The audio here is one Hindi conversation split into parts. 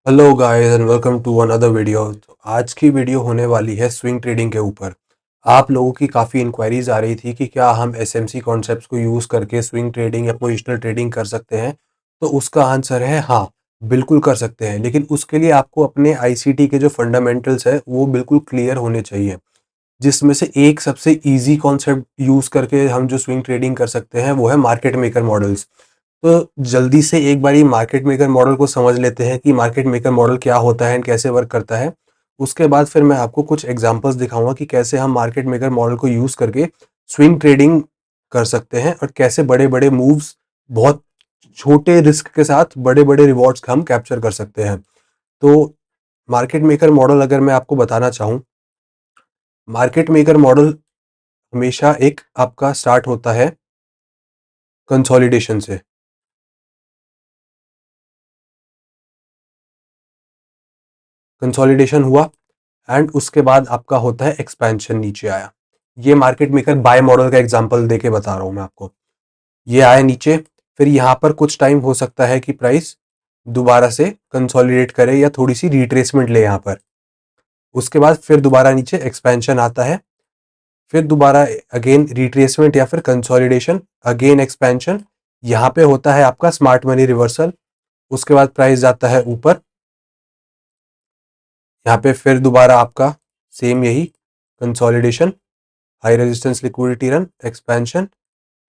Hello guys and welcome to another video. तो आज की वीडियो होने वाली है स्विंग ट्रेडिंग के ऊपर। आप लोगों की काफ़ी इंक्वायरीज आ रही थी कि क्या हम एसएमसी कॉन्सेप्ट्स को यूज़ करके स्विंग ट्रेडिंग या पोजिशनल ट्रेडिंग कर सकते हैं। तो उसका आंसर है हाँ, बिल्कुल कर सकते हैं, लेकिन उसके लिए आपको अपने आईसीटी के जो फंडामेंटल्स है वो बिल्कुल क्लियर होने चाहिए। जिसमें से एक सबसे ईजी कॉन्सेप्ट यूज़ करके हम जो स्विंग ट्रेडिंग कर सकते हैं वो है मार्केट मेकर मॉडल्स। तो जल्दी से एक बारी मार्केट मेकर मॉडल को समझ लेते हैं कि मार्केट मेकर मॉडल क्या होता है एंड कैसे वर्क करता है। उसके बाद फिर मैं आपको कुछ एग्जांपल्स दिखाऊंगा कि कैसे हम मार्केट मेकर मॉडल को यूज़ करके स्विंग ट्रेडिंग कर सकते हैं और कैसे बड़े बड़े मूव्स बहुत छोटे रिस्क के साथ बड़े बड़े रिवॉर्ड्स हम कैप्चर कर सकते हैं। तो मार्केट मेकर मॉडल अगर मैं आपको बताना चाहूँ, मार्केट मेकर मॉडल हमेशा एक आपका स्टार्ट होता है कंसोलिडेशन से। कंसोलिडेशन हुआ एंड उसके बाद आपका होता है एक्सपेंशन, नीचे आया। ये मार्केट मेकर बाय मॉडल का एग्जांपल देके बता रहा हूं मैं आपको। ये आया नीचे, फिर यहां पर कुछ टाइम हो सकता है कि प्राइस दोबारा से कंसोलिडेट करे या थोड़ी सी रिट्रेसमेंट ले यहां पर। उसके बाद फिर दोबारा नीचे एक्सपेंशन आता है, फिर दोबारा अगेन रिट्रेसमेंट या फिर कंसोलिडेशन, अगेन एक्सपेंशन। यहां पे होता है आपका स्मार्ट मनी रिवर्सल। उसके बाद प्राइस जाता है ऊपर, यहाँ पे फिर दोबारा आपका सेम यही consolidation, high resistance liquidity run, expansion,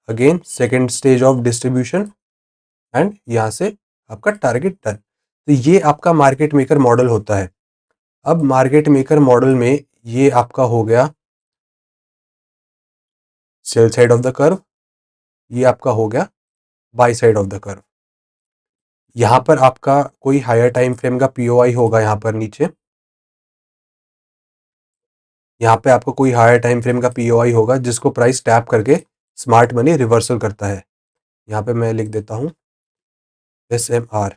again second stage of distribution and यहाँ से आपका टारगेट डन। तो ये आपका मार्केट मेकर मॉडल होता है। अब मार्केट मेकर मॉडल में ये आपका हो गया sell side of the curve, ये आपका हो गया by side of the curve. यहाँ पर आपका कोई हायर टाइम फ्रेम का पीओआई होगा, यहाँ पर नीचे यहाँ पे आपको कोई हायर टाइम फ्रेम का पीओआई होगा जिसको प्राइस टैप करके स्मार्ट मनी रिवर्सल करता है। यहाँ पे मैं लिख देता हूँ SMR।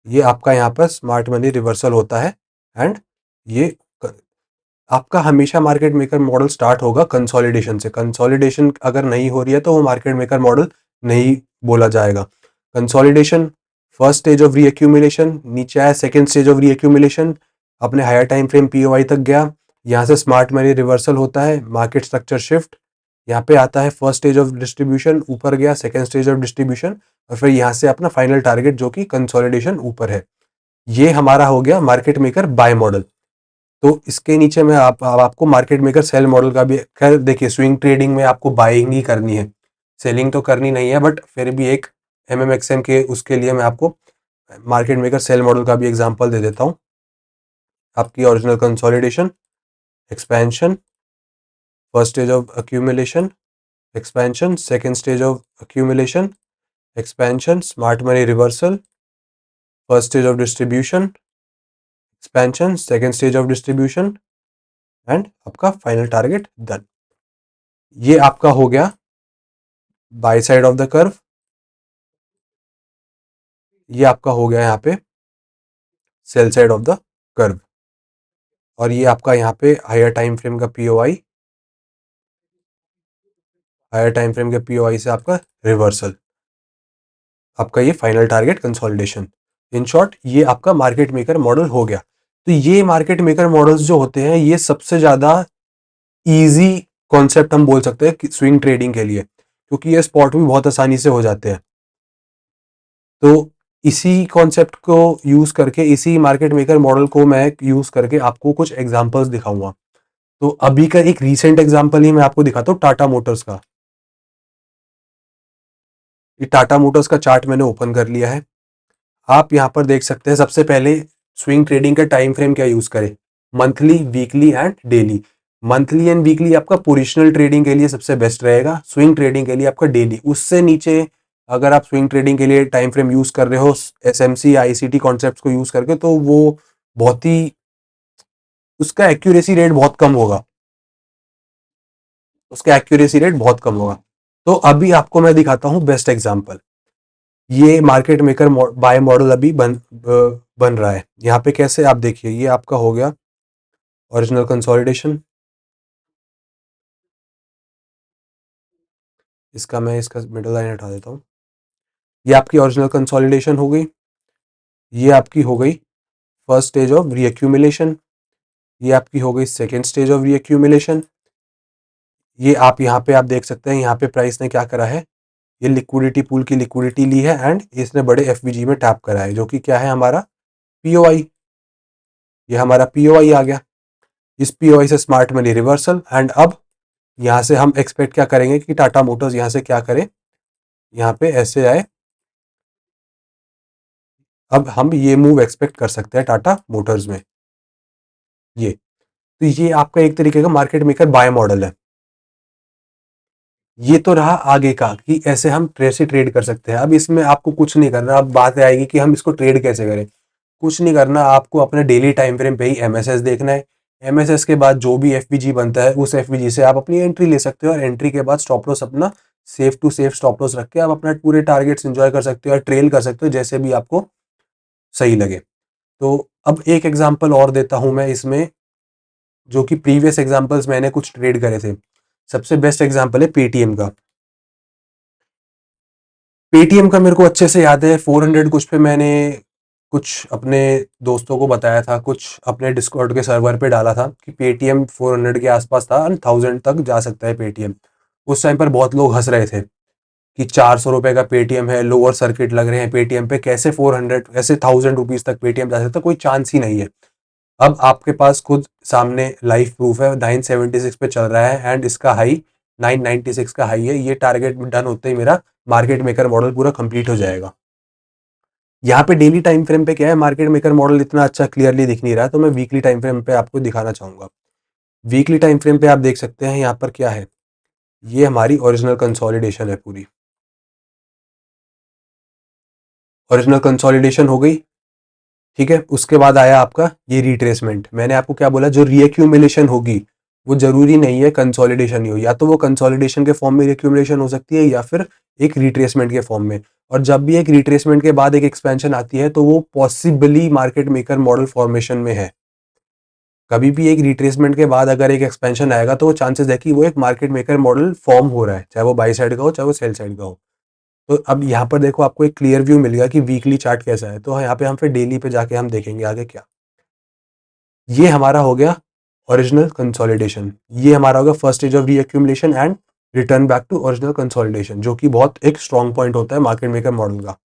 ये आपका यहाँ पर स्मार्ट मनी रिवर्सल होता है एंड ये क- आपका हमेशा मार्केट मेकर मॉडल स्टार्ट होगा कंसोलिडेशन से। कंसोलिडेशन अगर नहीं हो रही है तो वो मार्केट मेकर मॉडल नहीं बोला जाएगा। कंसोलिडेशन, फर्स्ट स्टेज ऑफ रीएक्यूमुलेशन, नीचे आया सेकंड स्टेज ऑफ रीएक्यूमुलेशन, अपने हायर टाइम फ्रेम पीओआई तक गया, यहाँ से स्मार्ट मनी रिवर्सल होता है, मार्केट स्ट्रक्चर शिफ्ट, यहाँ पे आता है फर्स्ट स्टेज ऑफ डिस्ट्रीब्यूशन, ऊपर गया सेकंड स्टेज ऑफ डिस्ट्रीब्यूशन, और फिर यहाँ से अपना फाइनल टारगेट जो कि कंसोलिडेशन ऊपर है। ये हमारा हो गया मार्केट मेकर बाय मॉडल। तो इसके नीचे में अब आपको मार्केट मेकर सेल मॉडल का भी, खैर देखिए स्विंग ट्रेडिंग में आपको बाइंग ही करनी है, सेलिंग तो करनी नहीं है, बट फिर भी एक MMXM के उसके लिए मैं आपको मार्केट मेकर सेल मॉडल का भी एग्जांपल दे देता हूँ। आपकी original consolidation, expansion, first stage of accumulation, expansion, second stage of accumulation, expansion, smart money reversal, first stage of distribution, expansion, second stage of distribution and आपका फाइनल टारगेट डन। ये आपका हो गया by side of the curve, ये आपका हो गया यहाँ पे sell side of the curve, और ये आपका यहाँ पे हायर टाइम फ्रेम का पीओआई, हायर टाइम फ्रेम के पीओआई से आपका रिवर्सल, आपका ये final target consolidation. In short ये आपका मार्केट मेकर मॉडल हो गया। तो ये मार्केट मेकर मॉडल्स जो होते हैं ये सबसे ज़्यादा इजी कॉन्सेप्ट हम बोल सकते हैं स्विंग ट्रेडिंग के लिए, क्योंकि ये स्पॉट भी बहुत आसानी से हो जाते हैं। तो इसी कॉन्सेप्ट को यूज करके, इसी मार्केट मेकर मॉडल को मैं यूज करके आपको कुछ एग्जांपल्स दिखाऊंगा। तो अभी का एक रीसेंट एग्जांपल ही मैं आपको दिखाता हूँ, टाटा मोटर्स का। ये टाटा मोटर्स का चार्ट मैंने ओपन कर लिया है। आप यहाँ पर देख सकते हैं, सबसे पहले स्विंग ट्रेडिंग का टाइम फ्रेम क्या यूज करें, monthly, weekly and daily. Monthly and weekly आपका पोजिशनल ट्रेडिंग के लिए सबसे बेस्ट रहेगा, स्विंग ट्रेडिंग के लिए आपका डेली। उससे नीचे अगर आप स्विंग ट्रेडिंग के लिए टाइम फ्रेम यूज कर रहे हो SMC या ICT कॉन्सेप्ट को यूज करके, तो वो बहुत ही, उसका एक्यूरेसी रेट बहुत कम होगा, उसका एक्यूरेसी रेट बहुत कम होगा। तो अभी आपको मैं दिखाता हूं बेस्ट एग्जांपल। ये मार्केट मेकर बाय मॉडल अभी बन रहा है। यहाँ पे कैसे आप देखिए, ये आपका हो गया ओरिजिनल कंसोलिडेशन, इसका मैं इसका मिडल लाइन हटा देता हूँ। ये आपकी ओरिजिनल कंसोलिडेशन हो गई। ये आपकी हो गई फर्स्ट स्टेज ऑफ रीअक्यूमुलेशन। ये आपकी हो गई सेकेंड स्टेज ऑफ रीअक्यूमुलेशन। ये आप यहाँ पे आप देख सकते हैं, यहाँ पे प्राइस ने क्या करा है, ये लिक्विडिटी पूल की लिक्विडिटी ली है एंड इसने बड़े एफवीजी में टैप करा है, जो कि क्या है हमारा पीओआई। ये हमारा पीओआई आ गया। इस पीओआई से स्मार्ट मनी रिवर्सल एंड अब यहाँ से हम एक्सपेक्ट क्या करेंगे कि टाटा मोटर्स यहाँ से क्या करे, यहाँ पे ऐसे आए। अब हम ये मूव एक्सपेक्ट कर सकते हैं टाटा मोटर्स में। ये तो ये आपका एक तरीके का मार्केट मेकर बाय मॉडल है। ये तो रहा आगे का कि ऐसे हम कैसे ट्रेड कर सकते हैं। अब इसमें आपको कुछ नहीं करना। अब बात आएगी कि हम इसको ट्रेड कैसे करें। कुछ नहीं करना, आपको अपने डेली टाइम फ्रेम पे ही एमएसएस देखना है। एमएसएस के बाद जो भी एफवीजी बनता है उस एफवीजी से आप अपनी एंट्री ले सकते हो और एंट्री के बाद स्टॉप लॉस अपना safe to safe stop loss रख के आप अपना पूरे टारगेट्स एंजॉय कर सकते हो या ट्रेल कर सकते हो, जैसे भी आपको सही लगे। तो अब एक एग्जांपल और देता हूं मैं इसमें, जो कि प्रीवियस एग्जांपल्स मैंने कुछ ट्रेड करे थे। सबसे बेस्ट एग्जांपल है पेटीएम का। पेटीएम का मेरे को अच्छे से याद है, 400 कुछ पे मैंने कुछ अपने दोस्तों को बताया था, कुछ अपने डिस्कॉर्ड के सर्वर पे डाला था कि पेटीएम 400 के आसपास था एंड 1000 तक जा सकता है पेटीएम। उस टाइम पर बहुत लोग हंस रहे थे कि 400 रुपए का पेटीएम है, लोअर सर्किट लग रहे हैं पेटीएम पे, कैसे 400 कैसे 1000 रुपीज तक पेटीएम जा सकता है, कोई चांस ही नहीं है। अब आपके पास खुद सामने लाइव प्रूफ है, 976 पे चल रहा है एंड इसका हाई 996 का हाई है। ये टारगेट डन होते ही मेरा मार्केट मेकर मॉडल पूरा कंप्लीट हो जाएगा। यहाँ पे डेली टाइम फ्रेम पे क्या है, मार्केट मेकर मॉडल इतना अच्छा क्लियरली दिख नहीं रहा है, तो मैं वीकली टाइम फ्रेम पे आपको दिखाना चाहूंगा। वीकली टाइम फ्रेम पे आप देख सकते हैं यहाँ पर क्या है, ये हमारी ओरिजिनल कंसोलिडेशन है पूरी। ओरिजिनल कंसोलिडेशन हो गई, ठीक है। उसके बाद आया आपका ये रिट्रेसमेंट। मैंने आपको क्या बोला, जो रीएक्यूमुलेशन होगी वो जरूरी नहीं है कंसोलिडेशन ही हो, या तो वो कंसोलिडेशन के फॉर्म में रीएक्यूमुलेशन हो सकती है या फिर एक रिट्रेसमेंट के फॉर्म में। और जब भी एक रिट्रेसमेंट के बाद एक एक्सपेंशन आती है तो वो possibly market maker model formation में है। कभी भी एक रिट्रेसमेंट के बाद अगर एक एक्सपेंशन आएगा तो वो चांसेस है कि वो एक मार्केट मेकर मॉडल फॉर्म हो रहा है, चाहे वो बाई साइड का हो चाहे वो सेल साइड का हो। तो अब यहाँ पर देखो आपको एक क्लियर व्यू मिल गया कि वीकली चार्ट कैसा है। तो यहाँ पे हम फिर डेली पे जाके हम देखेंगे आगे क्या। ये हमारा हो गया ओरिजिनल कंसोलिडेशन। ये हमारा हो गया first stage of reaccumulation and return back to original consolidation, जो कि बहुत एक स्ट्रॉन्ग पॉइंट होता है मार्केट मेकर मॉडल का।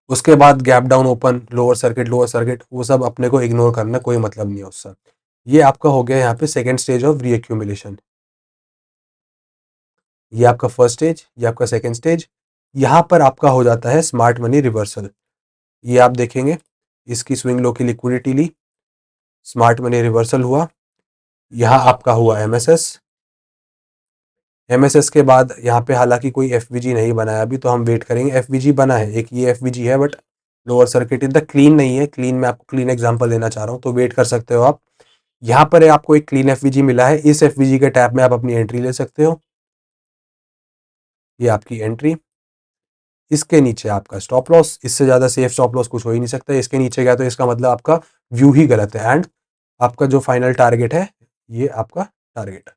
उसके बाद gap down open, lower circuit वो सब अपने को इग्नोर करना, कोई मतलब नहीं है उससे। ये आपका हो गया यहाँ पे सेकेंड स्टेज ऑफ रीअक्यूमुलेशन। ये आपका फर्स्ट स्टेज, ये आपका सेकेंड स्टेज। यहाँ पर आपका हो जाता है स्मार्ट मनी रिवर्सल। ये आप देखेंगे, इसकी स्विंग लो की लिक्विडिटी ली, स्मार्ट मनी रिवर्सल हुआ। यहाँ आपका हुआ एमएसएस। एमएसएस के बाद यहाँ पे हालांकि कोई एफवीजी नहीं बना है अभी, तो हम वेट करेंगे। एफवीजी बना है एक, ये एफवीजी है बट लोअर सर्किट इतना क्लीन नहीं है। क्लीन मैं आपको क्लीन एग्जांपल देना चाह रहा हूँ, तो वेट कर सकते हो आप। यहाँ पर आपको एक क्लीन एफवीजी मिला है, इस एफवीजी के टैब में आप अपनी एंट्री ले सकते हो। ये आपकी एंट्री, इसके नीचे आपका स्टॉप लॉस। इससे ज्यादा सेफ स्टॉप लॉस कुछ हो ही नहीं सकता। इसके नीचे गया तो इसका मतलब आपका व्यू ही गलत है एंड आपका जो फाइनल टारगेट है ये आपका टारगेट है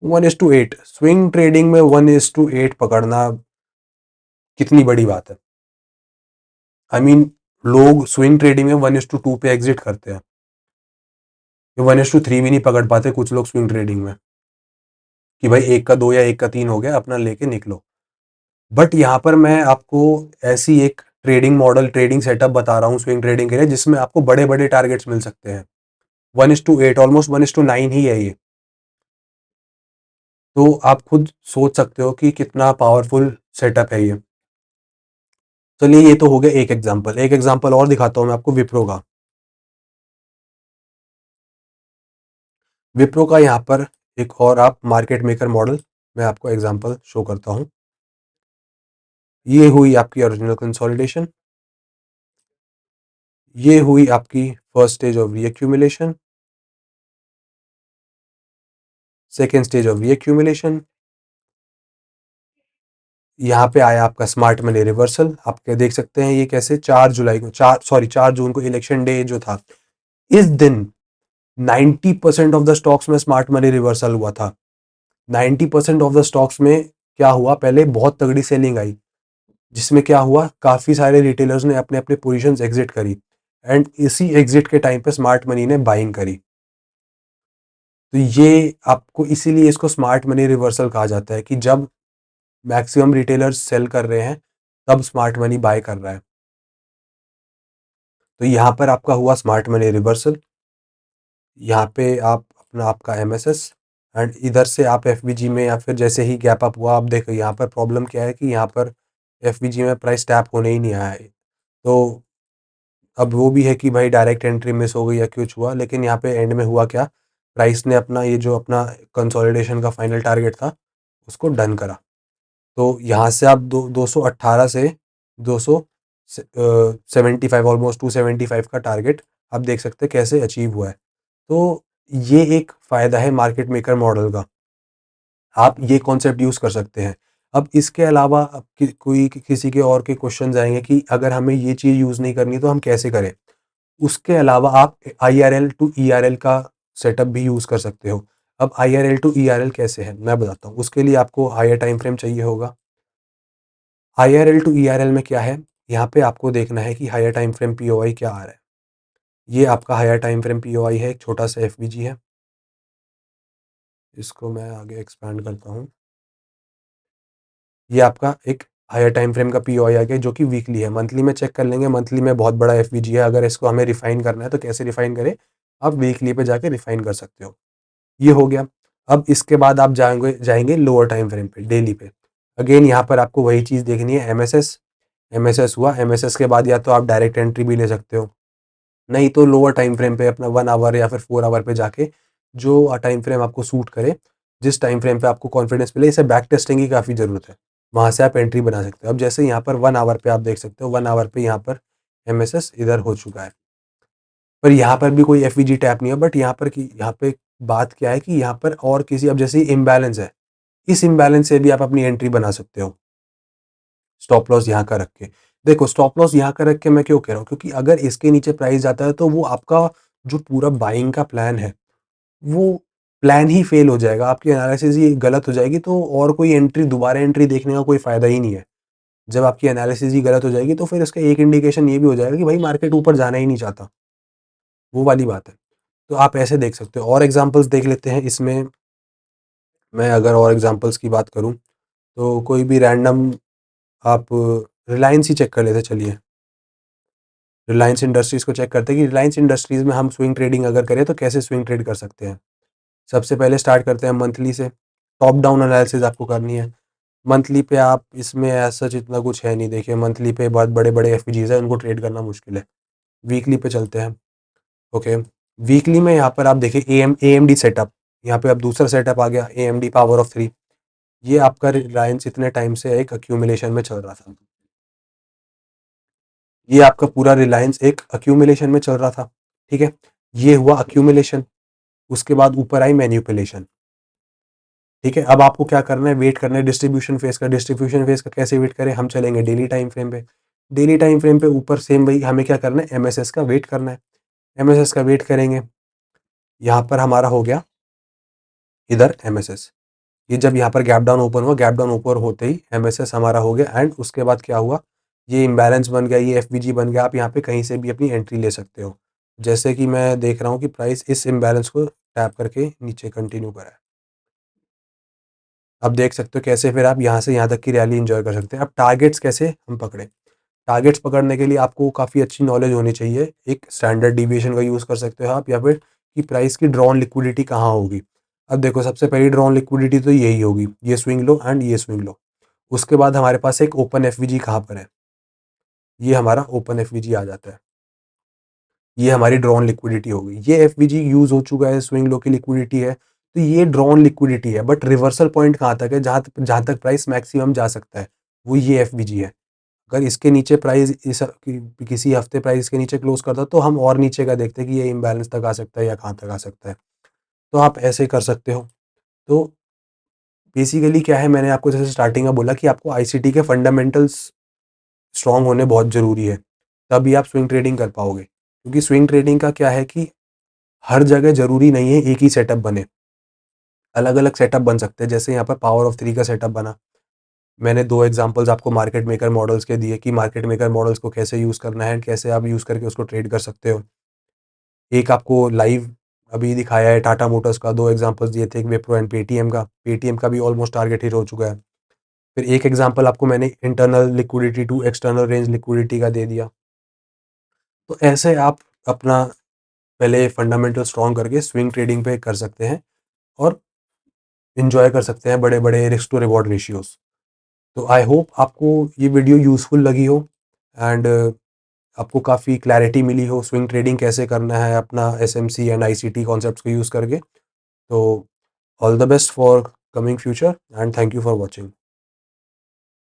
1:8। स्विंग ट्रेडिंग में 1:8 पकड़ना कितनी बड़ी बात है। आई मीन लोग स्विंग ट्रेडिंग में 1:2 पे एग्जिट करते हैं, ये 1:3 भी नहीं पकड़ पाते कुछ लोग स्विंग ट्रेडिंग में, कि भाई एक का दो या एक का तीन हो गया अपना लेके निकलो। बट यहाँ पर मैं आपको ऐसी एक ट्रेडिंग मॉडल, ट्रेडिंग सेटअप बता रहा हूँ स्विंग ट्रेडिंग के लिए, जिसमें आपको बड़े बड़े टारगेट्स मिल सकते हैं। 1:8 ऑलमोस्ट 1:9 ही है ये। तो आप खुद सोच सकते हो कि कितना पावरफुल सेटअप है ये। चलिए ये तो हो गया एक एग्जांपल। एक एग्जांपल और दिखाता हूँ मैं आपको विप्रो का। विप्रो का यहाँ पर एक और आप मार्केट मेकर मॉडल मैं आपको एग्जांपल शो करता हूँ। ये हुई आपकी ओरिजिनल कंसोलिडेशन। ये हुई आपकी first stage of reaccumulation, second stage of reaccumulation. यहाँ पे आया आपका स्मार्ट मनी रिवर्सल। आप क्या देख सकते हैं ये कैसे, 4 जुलाई को 4 जून को इलेक्शन डे जो था, इस दिन 90% ऑफ द स्टॉक्स में स्मार्ट मनी रिवर्सल हुआ था। 90% ऑफ द स्टॉक्स में क्या हुआ, पहले बहुत तगड़ी सेलिंग आई, जिसमें क्या हुआ, काफ़ी सारे रिटेलर्स ने अपने अपने पोजीशंस एग्जिट करी, एंड इसी एग्जिट के टाइम पे स्मार्ट मनी ने बाइंग करी। तो ये आपको, इसीलिए इसको स्मार्ट मनी रिवर्सल कहा जाता है कि जब मैक्सिमम रिटेलर्स सेल कर रहे हैं तब स्मार्ट मनी बाय कर रहा है। तो यहाँ पर आपका हुआ स्मार्ट मनी रिवर्सल। यहाँ पे आप अपना आपका एमएसएस, एंड इधर से आप एफवीजी में, या फिर जैसे ही गैप अप हुआ, आप देखो यहाँ पर प्रॉब्लम क्या है कि यहाँ पर एफवीजी में प्राइस टैप होने ही नहीं आया है। तो अब वो भी है कि भाई डायरेक्ट एंट्री मिस हो गई या कुछ हुआ, लेकिन यहाँ पे एंड में हुआ क्या, प्राइस ने अपना ये जो अपना कंसोलिडेशन का फाइनल टारगेट था उसको डन करा। तो यहाँ से आप 218 से 275, ऑलमोस्ट 275 का टारगेट आप देख सकते हैं कैसे अचीव हुआ है। तो ये एक फ़ायदा है मार्केट मेकर मॉडल का, आप ये कॉन्सेप्ट यूज़ कर सकते हैं। अब इसके अलावा अब कोई किसी के और के क्वेश्चन आएंगे कि अगर हमें ये चीज़ यूज़ नहीं करनी तो हम कैसे करें। उसके अलावा आप IRL टू ERL का सेटअप भी यूज़ कर सकते हो। अब IRL टू ERL कैसे है मैं बताता हूँ। उसके लिए आपको हायर टाइम फ्रेम चाहिए होगा। IRL टू ERL में क्या है, यहाँ पे आपको देखना है कि हायर टाइम फ्रेम POI क्या आ रहा है। ये आपका हायर टाइम फ्रेम POI है, एक छोटा सा FVG है। इसको मैं आगे एक्सपैंड करता हूँ। ये आपका एक हायर टाइम फ्रेम का POI आ गया जो कि वीकली है। मंथली में चेक कर लेंगे, मंथली में बहुत बड़ा FVG है। अगर इसको हमें रिफाइन करना है तो कैसे रिफाइन करें, आप वीकली पे जाके रिफाइन कर सकते हो। ये हो गया। अब इसके बाद आप जाएंगे लोअर टाइम फ्रेम पे, डेली पे। अगेन यहाँ पर आपको वही चीज़ देखनी है, एमएसएस। एमएसएस हुआ, एमएसएस के बाद या तो आप डायरेक्ट एंट्री भी ले सकते हो, नहीं तो लोअर टाइम फ्रेम पे अपना 1 आवर या फिर 4 आवर पे जाके जो टाइम फ्रेम आपको सूट करे, जिस टाइम फ्रेम पे आपको कॉन्फिडेंस मिले, इसे बैक टेस्टिंग की काफ़ी ज़रूरत है, वहाँ से आप एंट्री बना सकते हो। अब जैसे यहाँ पर 1 आवर पे आप देख सकते हो, 1 आवर पे यहाँ पर एमएसएस इधर हो चुका है, पर यहाँ पर भी कोई एफवीजी टैप नहीं है। बट यहाँ पे बात क्या है कि यहाँ पर और किसी, अब जैसे इम्बैलेंस है, इस इम्बैलेंस से भी आप अपनी एंट्री बना सकते हो, स्टॉप लॉस यहाँ का रख के। देखो स्टॉप लॉस यहाँ का रख के मैं क्यों कह रहा हूँ, क्योंकि अगर इसके नीचे प्राइस जाता है तो वो आपका जो पूरा बाइंग का प्लान है, वो प्लान ही फेल हो जाएगा, आपकी एनालिसिस ही गलत हो जाएगी। तो और कोई एंट्री, दोबारा एंट्री देखने का कोई फ़ायदा ही नहीं है। जब आपकी एनालिसिस ही गलत हो जाएगी तो फिर इसका एक इंडिकेशन ये भी हो जाएगा कि भाई मार्केट ऊपर जाना ही नहीं चाहता, वो वाली बात है। तो आप ऐसे देख सकते हो। और एग्जांपल्स देख लेते हैं इसमें। मैं अगर और एग्जांपल्स की बात करूं तो कोई भी रैंडम, आप रिलायंस ही चेक कर लेते, चलिए रिलायंस इंडस्ट्रीज़ को चेक करते हैं कि रिलायंस इंडस्ट्रीज़ में हम स्विंग ट्रेडिंग अगर करें तो कैसे स्विंग ट्रेड कर सकते हैं। सबसे पहले स्टार्ट करते हैं मंथली से। टॉप डाउन एनालिसिस आपको करनी है। मंथली पे आप, इसमें ऐसा इतना कुछ है नहीं, देखिए मंथली पे बहुत बड़े बड़े एफपीजीज है, उनको ट्रेड करना मुश्किल है। वीकली पे चलते हैं। ओके, वीकली में यहाँ पर आप देखिए AMD सेटअप, यहाँ पे अब दूसरा सेटअप आ गया, AMD पावर ऑफ 3। ये आपका रिलायंस इतने टाइम से एक अक्यूमुलेशन में चल रहा था, ये आपका पूरा रिलायंस एक अक्यूमुलेशन में चल रहा था, ठीक है। ये हुआ अक्यूमुलेशन, उसके बाद ऊपर आई मैन्युपुलेशन, ठीक है। अब आपको क्या करना है, वेट करना है डिस्ट्रीब्यूशन फेज का। डिस्ट्रीब्यूशन फेज का कैसे वेट करें, हम चलेंगे डेली टाइम फ्रेम पे। डेली टाइम फ्रेम पे ऊपर सेम वही, हमें क्या करना है, एमएसएस का वेट करना है। एमएसएस का वेट करेंगे, यहाँ पर हमारा हो गया इधर एमएसएस। ये जब यहाँ पर गैप डाउन ओपन हुआ, गैप डाउन ओपन होते ही एमएसएस हमारा हो गया, एंड उसके बाद क्या हुआ, ये इम्बैलेंस बन गया, ये एफवीजी बन गया। आप यहाँ पे कहीं से भी अपनी एंट्री ले सकते हो। जैसे कि मैं देख रहा हूँ कि प्राइस इस इम्बैलेंस को टैप करके नीचे कंटिन्यू करा है। अब देख सकते हो कैसे फिर आप यहाँ से यहाँ तक की रैली एंजॉय कर सकते हैं। अब टारगेट्स कैसे हम पकड़े, टारगेट्स पकड़ने के लिए आपको काफ़ी अच्छी नॉलेज होनी चाहिए। एक स्टैंडर्ड डिविएशन का यूज़ कर सकते हो आप, या फिर कि प्राइस की ड्रॉन लिक्विडिटी कहाँ होगी। अब देखो सबसे पहली ड्रॉन लिक्विडिटी तो यही होगी, ये स्विंग लो एंड ये स्विंग लो। उसके बाद हमारे पास एक ओपन एफवीजी कहाँ पर है, ये हमारा ओपन एफवीजी आ जाता है। ये हमारी ड्रॉन लिक्विडिटी हो गई। ये एफवीजी यूज़ हो चुका है, स्विंग लो की लिक्विडिटी है, तो ये ड्रॉन लिक्विडिटी है। बट रिवर्सल पॉइंट कहाँ तक है, जहाँ तक प्राइस मैक्सिमम जा सकता है, वो ये एफवीजी है। अगर इसके नीचे प्राइस किसी हफ्ते प्राइस के नीचे क्लोज करता तो हम और नीचे का देखते कि ये इम्बैलेंस तक आ सकता है या कहाँ तक आ सकता है। तो आप ऐसे कर सकते हो। तो बेसिकली क्या है, मैंने आपको जैसे स्टार्टिंग में बोला कि आपको आईसीटी के फंडामेंटल्स स्ट्रांग होने बहुत ज़रूरी है, तभी आप स्विंग ट्रेडिंग कर पाओगे। क्योंकि स्विंग ट्रेडिंग का क्या है कि हर जगह ज़रूरी नहीं है एक ही सेटअप बने, अलग अलग सेटअप बन सकते हैं। जैसे यहाँ पर पावर ऑफ 3 का सेटअप बना, मैंने 2 एग्जांपल्स आपको मार्केट मेकर मॉडल्स के दिए कि मार्केट मेकर मॉडल्स को कैसे यूज़ करना है, कैसे आप यूज़ करके उसको ट्रेड कर सकते हो। एक आपको लाइव अभी दिखाया है टाटा मोटर्स का, 2 एग्जांपल्स दिए थे, एक विप्रो एंड पेटीएम का। पेटीएम का भी ऑलमोस्ट टारगेट हिट हो चुका है। फिर एक एग्जांपल आपको मैंने internal liquidity to external range liquidity का दे दिया। तो ऐसे आप अपना पहले फंडामेंटल स्ट्रॉन्ग करके स्विंग ट्रेडिंग पे कर सकते हैं और एंजॉय कर सकते हैं बड़े-बड़े रिस्क टू रिवॉर्ड रेशियोज़। तो आई होप आपको ये वीडियो यूज़फुल लगी हो एंड आपको काफ़ी क्लैरिटी मिली हो स्विंग ट्रेडिंग कैसे करना है अपना एसएमसी एंड आईसीटी कॉन्सेप्ट्स को यूज़ करके। तो all the best for coming future and thank you for watching.